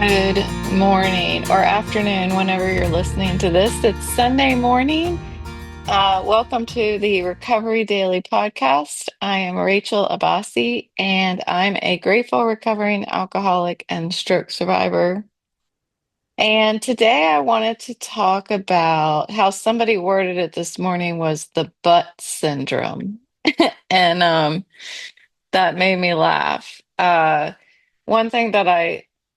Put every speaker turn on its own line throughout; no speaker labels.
Good morning or afternoon, whenever you're listening to this. It's Sunday morning. Welcome to the Recovery Daily Podcast. I am Rachel Abasi, and I'm a grateful recovering alcoholic and stroke survivor. And today I wanted to talk about how somebody worded it this morning was the butt syndrome. And that made me laugh. One thing that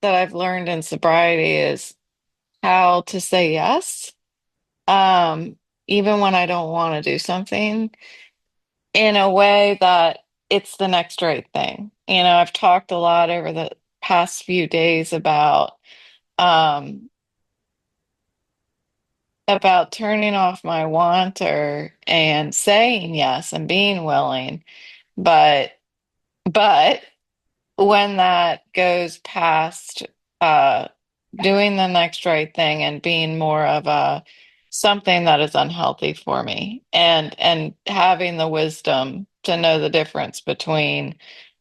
I've learned in sobriety is how to say yes, um, even when I don't want to do something, in a way that it's the next right thing. I've talked a lot over the past few days um, about turning off my wanter and saying yes and being willing, but but when that goes past uh doing the next right thing and being more of a something that is unhealthy for me, and having the wisdom to know the difference between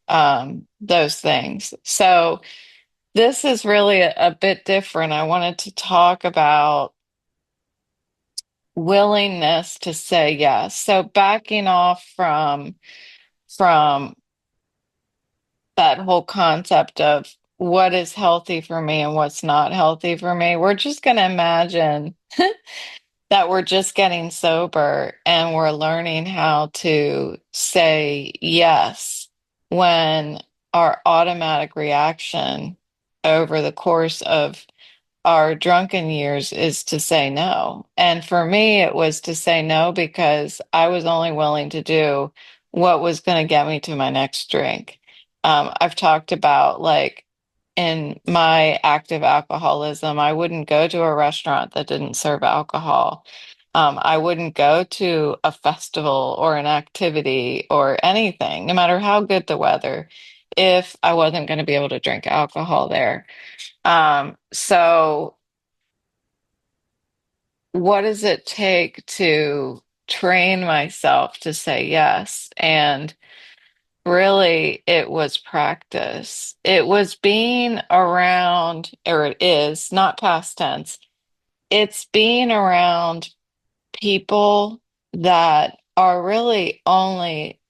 those things. So this is really a bit different. I wanted to talk about willingness to say yes. So backing off from that whole concept of what is healthy for me and what's not healthy for me. We're just going to imagine that we're just getting sober and we're learning how to say yes when our automatic reaction over the course of our drunken years is to say no. And for me, it was to say no because I was only willing to do what was going to get me to my next drink. I've talked about, like, in my active alcoholism, I wouldn't go to a restaurant that didn't serve alcohol. I wouldn't go to a festival or an activity or anything, no matter how good the weather, if I wasn't going to be able to drink alcohol there. So what does it take to train myself to say yes? And really, it was practice. It was being around, or it is, not past tense. It's being around people that are really only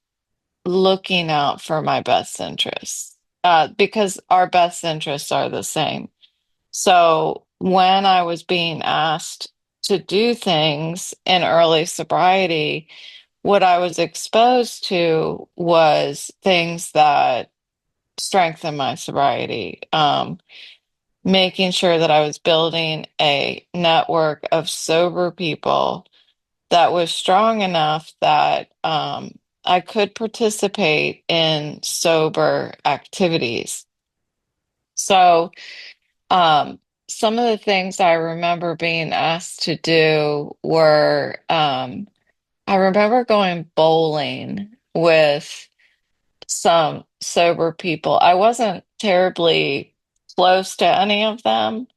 looking out for my best interests, because our best interests are the same. So when I was being asked to do things in early sobriety, what I was exposed to was things that strengthen my sobriety. Making sure that I was building a network of sober people that was strong enough that I could participate in sober activities. So, Um, some of the things I remember being asked to do were, I remember going bowling with some sober people. I wasn't terribly close to any of them,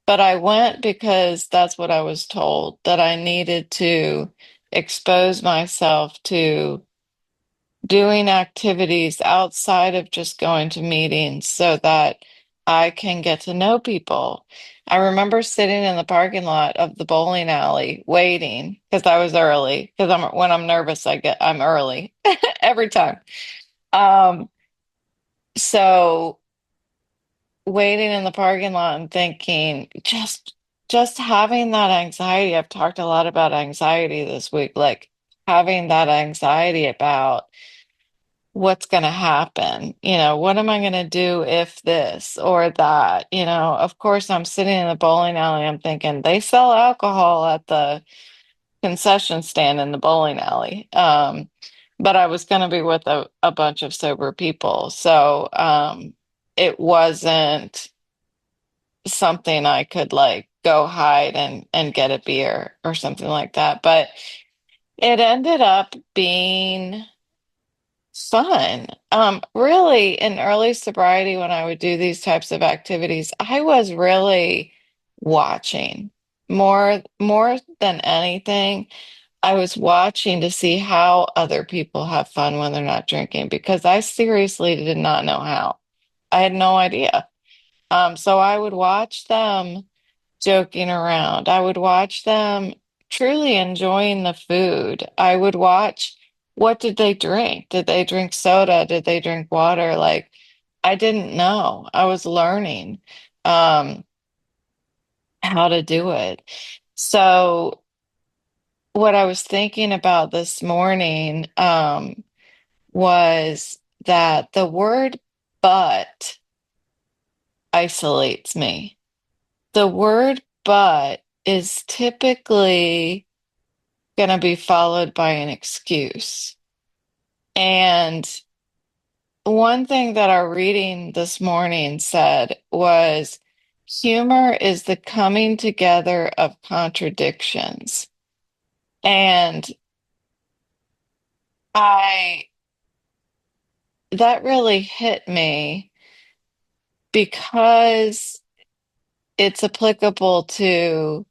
but I went because that's what I was told, that I needed to expose myself to doing activities outside of just going to meetings so that I can get to know people. I remember sitting in the parking lot of the bowling alley waiting because I was early, because when I'm nervous I'm early every time. Um so waiting in the parking lot and thinking, just having that anxiety. I've talked a lot about anxiety this week, like having that anxiety about what's going to happen. What am I going to do if this or that? Of course, I'm sitting in the bowling alley. I'm thinking they sell alcohol at the concession stand in the bowling alley. But I was going to be with a bunch of sober people. So it wasn't something I could, like, go hide and get a beer or something like that. But it ended up being fun. Really, in early sobriety, when I would do these types of activities, I was really watching more than anything. I was watching to see how other people have fun when they're not drinking because I seriously did not know how. I had no idea. So I would watch them joking around. I would watch them truly enjoying the food. I would watch, what did they drink? Did they drink soda? Did they drink water? Like, I didn't know. I was learning um, how to do it. So what I was thinking about this morning was that the word but isolates me. The word but is typically going to be followed by an excuse. And one thing that our reading this morning said was humor is the coming together of contradictions. And I, that really hit me because it's applicable to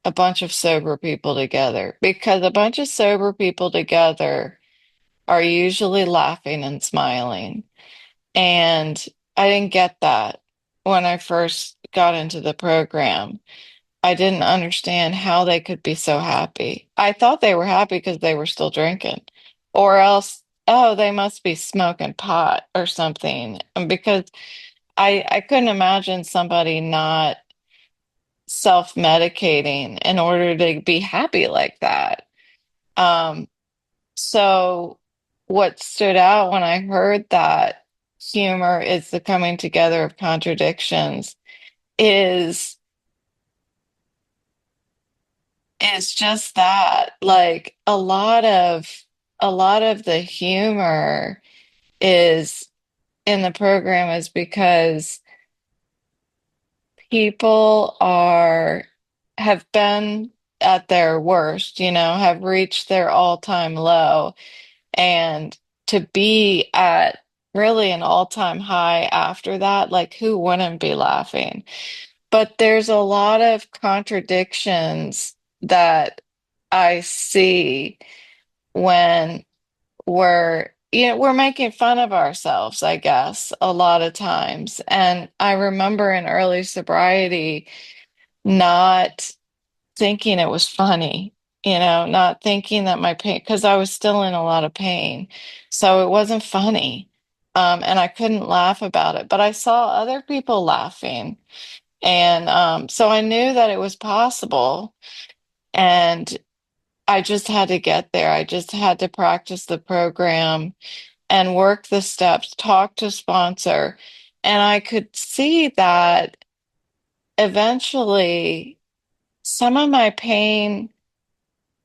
a bunch of sober people together, because a bunch of sober people together are usually laughing and smiling. And I didn't get that when I first got into the program. I didn't understand how they could be so happy. I thought they were happy because they were still drinking, or else, oh, they must be smoking pot or something. Because I couldn't imagine somebody not self-medicating in order to be happy like that. Um, so what stood out when I heard that humor is the coming together of contradictions is is just that. Like a lot of the humor is in the program is because people are have been at their worst, have reached their all-time low, and to be at really an all-time high after that, like who wouldn't be laughing? But there's a lot of contradictions that I see when we're making fun of ourselves, I guess, a lot of times. And I remember in early sobriety not thinking it was funny, not thinking that my pain, because I was still in a lot of pain. So it wasn't funny. And I couldn't laugh about it, but I saw other people laughing. And so I knew that it was possible. And I just had to get there. I just had to practice the program and work the steps, talk to sponsor. And I could see that eventually some of my pain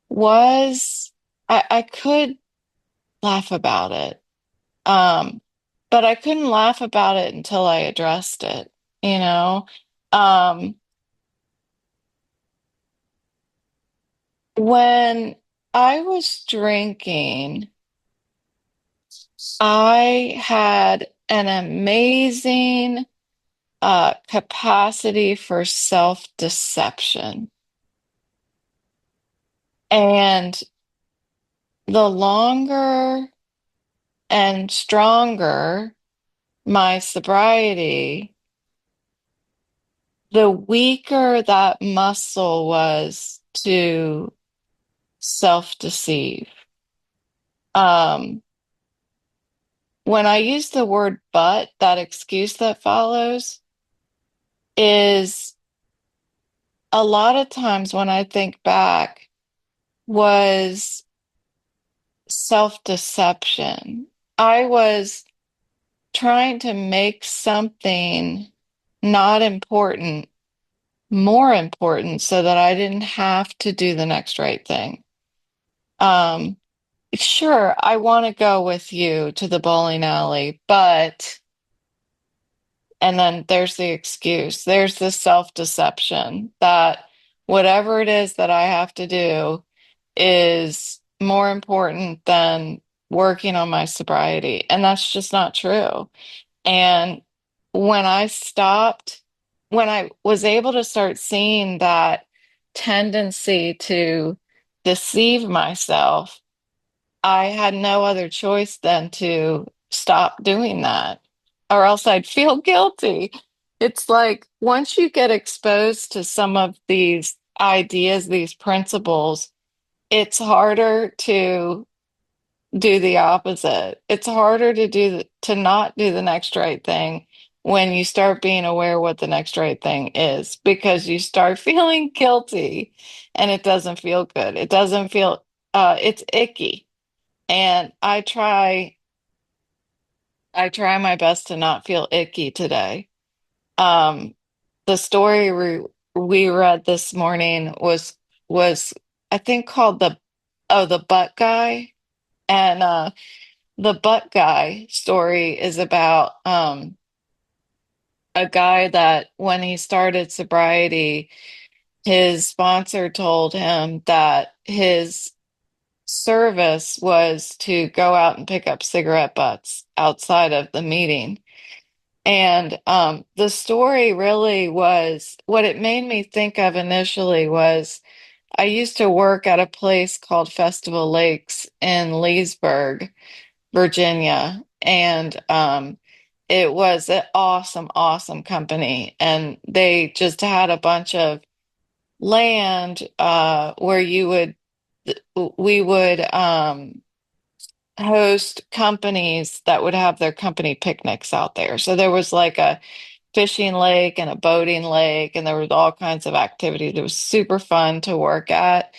was, I could laugh about it. Um, but I couldn't laugh about it until I addressed it, you know? Um, when I was drinking, I had an amazing capacity for self-deception. And the longer and stronger my sobriety, the weaker that muscle was to self-deceive. Um, when I use the word but, that excuse that follows is a lot of times when I think back was self-deception. I was trying to make something not important more important so that I didn't have to do the next right thing. Um, sure, I want to go with you to the bowling alley, but, and then there's the excuse, there's the self-deception that whatever it is that I have to do is more important than working on my sobriety. And that's just not true. And when I stopped, when I was able to start seeing that tendency to deceive myself, I had no other choice than to stop doing that, or else I'd feel guilty. It's like once you get exposed to some of these ideas, these principles, it's harder to do the opposite. It's harder to to not do the next right thing when you start being aware what the next right thing is because you start feeling guilty and it doesn't feel good. It doesn't feel it's icky. And I try my best to not feel icky today. Um, the story we read this morning was I think called the butt guy. And the butt guy story is about a guy that when he started sobriety, his sponsor told him that his service was to go out and pick up cigarette butts outside of the meeting. And the story really was what it made me think of initially was I used to work at a place called Festival Lakes in Leesburg, Virginia. And it was an awesome, awesome company. And they just had a bunch of land where we would host companies that would have their company picnics out there. So there was like a fishing lake and a boating lake, and there was all kinds of activities. It was super fun to work at.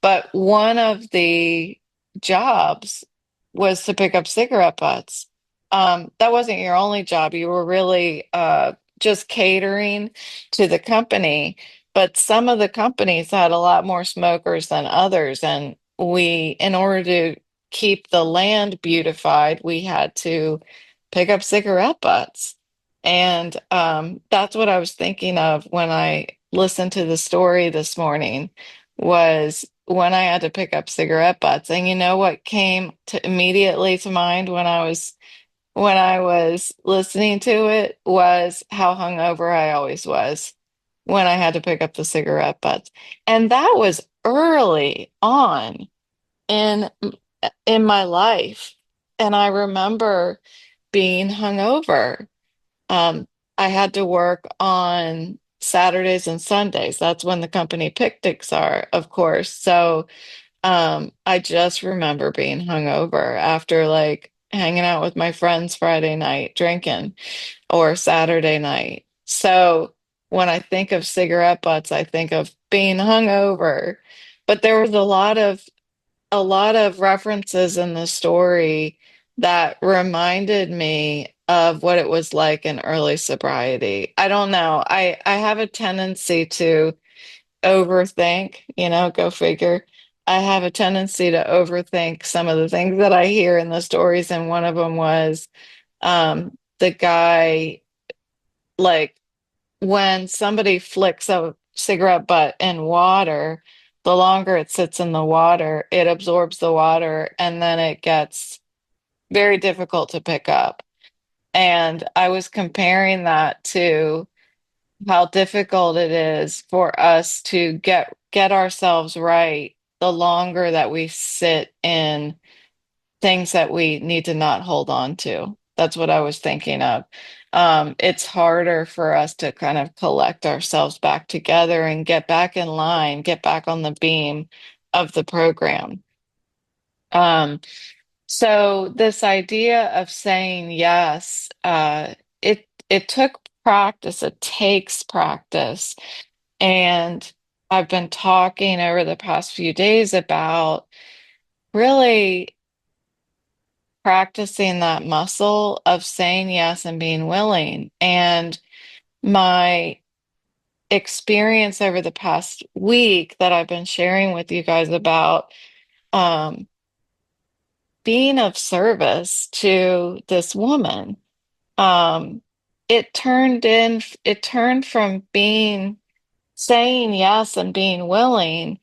But one of the jobs was to pick up cigarette butts. That wasn't your only job. You were really just catering to the company. But some of the companies had a lot more smokers than others. And in order to keep the land beautified, we had to pick up cigarette butts. And that's what I was thinking of when I listened to the story this morning was when I had to pick up cigarette butts. And you know what came to immediately to mind when I was listening to it was how hungover I always was when I had to pick up the cigarette butts. And that was early on in in my life. And I remember being hungover. I had to work on Saturdays and Sundays. That's when the company picnics are, of course. So I just remember being hungover after like hanging out with my friends Friday night drinking or Saturday night. So when I think of cigarette butts, I think of being hungover. But there was a lot of references in the story that reminded me of what it was like in early sobriety. I don't know. I have a tendency to overthink, go figure. I have a tendency to overthink some of the things that I hear in the stories, and one of them was the guy, like when somebody flicks a cigarette butt in water, the longer it sits in the water, it absorbs the water and then it gets very difficult to pick up. And I was comparing that to how difficult it is for us to get ourselves right the longer that we sit in things that we need to not hold on to. That's what I was thinking of. It's harder for us to kind of collect ourselves back together and get back in line, get back on the beam of the program. Um, so this idea of saying yes, it took practice. It takes practice, and I've been talking over the past few days about really practicing that muscle of saying yes and being willing. And my experience over the past week that I've been sharing with you guys about um, being of service to this woman, um, it turned from being saying yes and being willing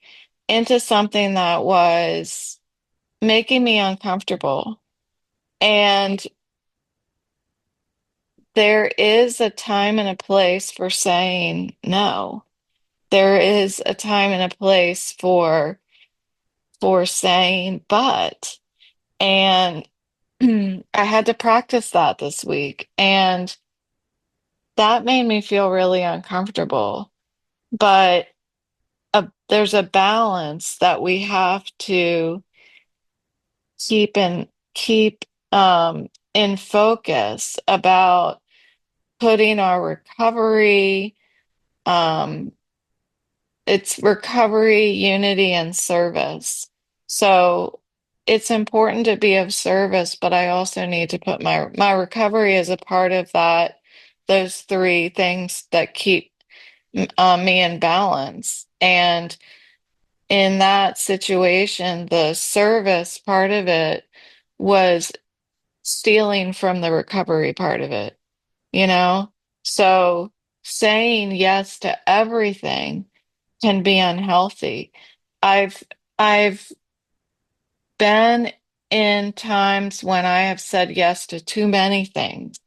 into something that was making me uncomfortable. And there is a time and a place for saying no. There is a time and a place for saying but. And I had to practice that this week. And that made me feel really uncomfortable. But there's a balance that we have to keep in focus about putting our recovery, um, it's recovery, unity, and service. So it's important to be of service, but I also need to put my recovery as a part of that, those three things that keep me in balance. And in that situation, the service part of it was stealing from the recovery part of it, you know? So saying yes to everything can be unhealthy. I've I've been in times when I have said yes to too many things.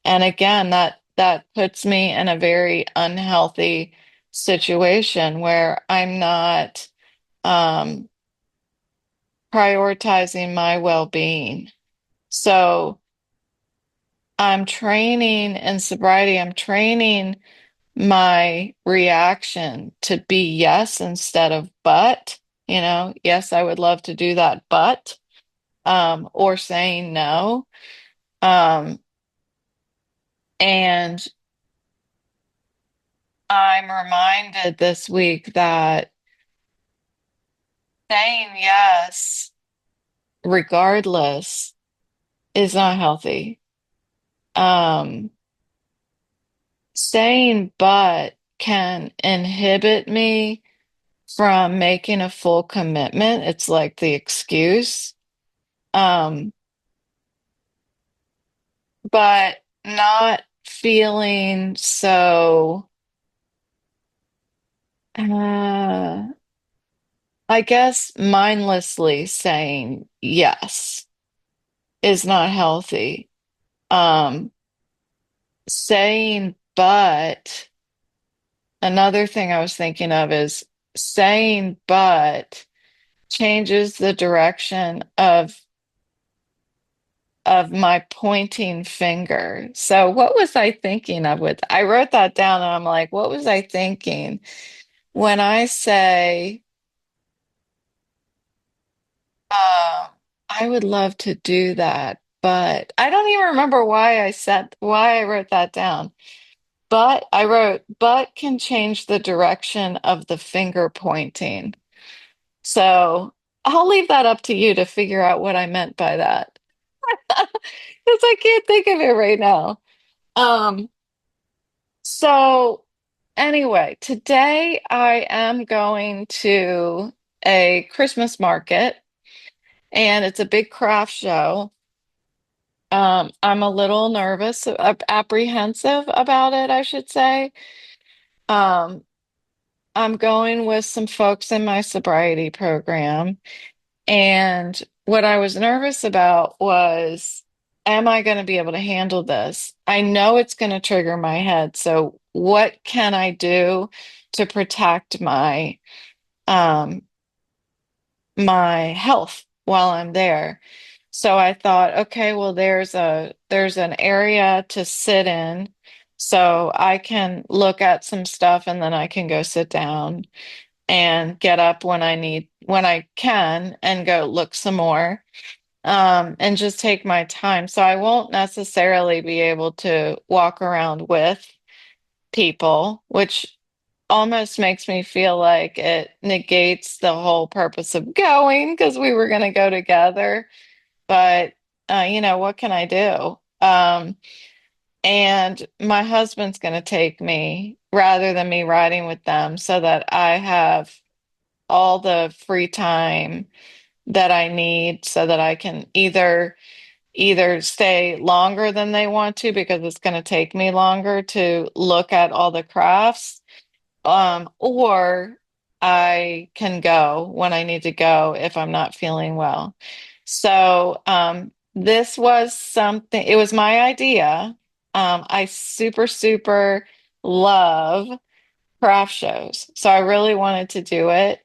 And again, that puts me in a very unhealthy situation where I'm not um, prioritizing my well-being. So I'm training in sobriety, I'm training my reaction to be yes instead of but. Yes, I would love to do that, but, or saying no. Um, and I'm reminded this week that saying yes, regardless, is not healthy. Um, Saying but can inhibit me from making a full commitment. It's like the excuse. Um, but not feeling so, uh, I guess mindlessly saying yes is not healthy. Um, Saying but, another thing I was thinking of is saying but changes the direction of my pointing finger. So what was I thinking of with I wrote that down and I'm like, what was I thinking when I say uh I would love to do that, but I don't even remember why I wrote that down. But I wrote, but can change the direction of the finger pointing. So I'll leave that up to you to figure out what I meant by that. Because I can't think of it right now. Um, so anyway, today I am going to a Christmas market and it's a big craft show. I'm a little nervous, apprehensive about it, I should say. Um, I'm going with some folks in my sobriety program. And what I was nervous about was, am I going to be able to handle this? I know it's going to trigger my head. So what can I do to protect um my health while I'm there? So I thought, okay, well there's an area to sit in so I can look at some stuff and then I can go sit down and get up when I can and go look some more, and just take my time. So I won't necessarily be able to walk around with people, which almost makes me feel like it negates the whole purpose of going because we were going to go together. But what can I do? And my husband's going to take me rather than me riding with them so that I have all the free time that I need so that I can either stay longer than they want to because it's going to take me longer to look at all the crafts, or I can go when I need to go if I'm not feeling well. So this was something, it was my idea. I super love craft shows, so I really wanted to do it.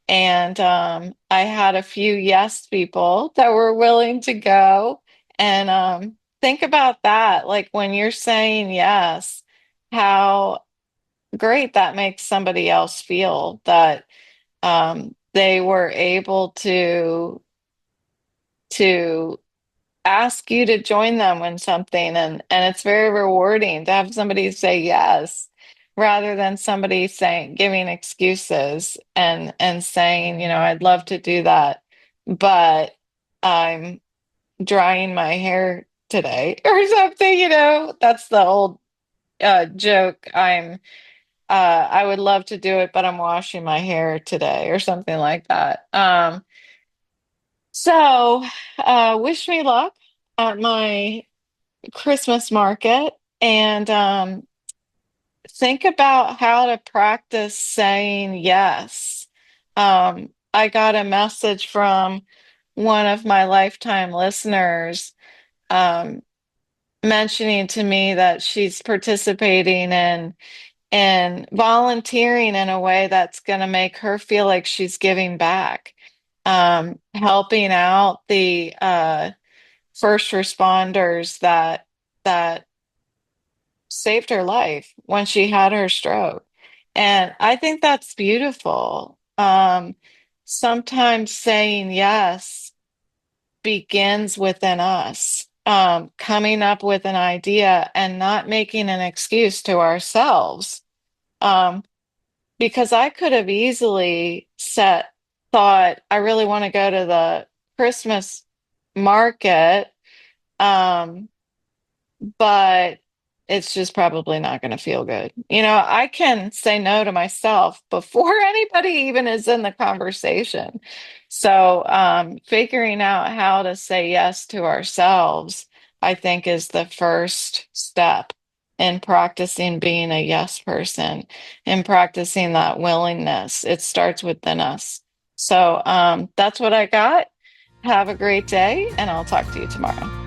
And I had a few yes people that were willing to go. And think about that. Like when you're saying yes, how great that makes somebody else feel that they were able to ask you to join them in something, and it's very rewarding to have somebody say yes rather than somebody saying giving excuses and saying, I'd love to do that, but I'm drying my hair today or something, that's the old joke. I would love to do it, but I'm washing my hair today or something like that. So wish me luck at my Christmas market, and think about how to practice saying yes. I got a message from one of my lifetime listeners um, mentioning to me that she's participating in volunteering in a way that's going to make her feel like she's giving back, helping out the first responders that saved her life when she had her stroke. And I think that's beautiful. Sometimes saying yes begins within us, coming up with an idea and not making an excuse to ourselves. Um, because I could have easily thought, I really want to go to the Christmas market. Um, but it's just probably not going to feel good. I can say no to myself before anybody even is in the conversation. So, figuring out how to say yes to ourselves, I think, is the first step in practicing being a yes person and practicing that willingness. It starts within us. So, that's what I got. Have a great day, and I'll talk to you tomorrow.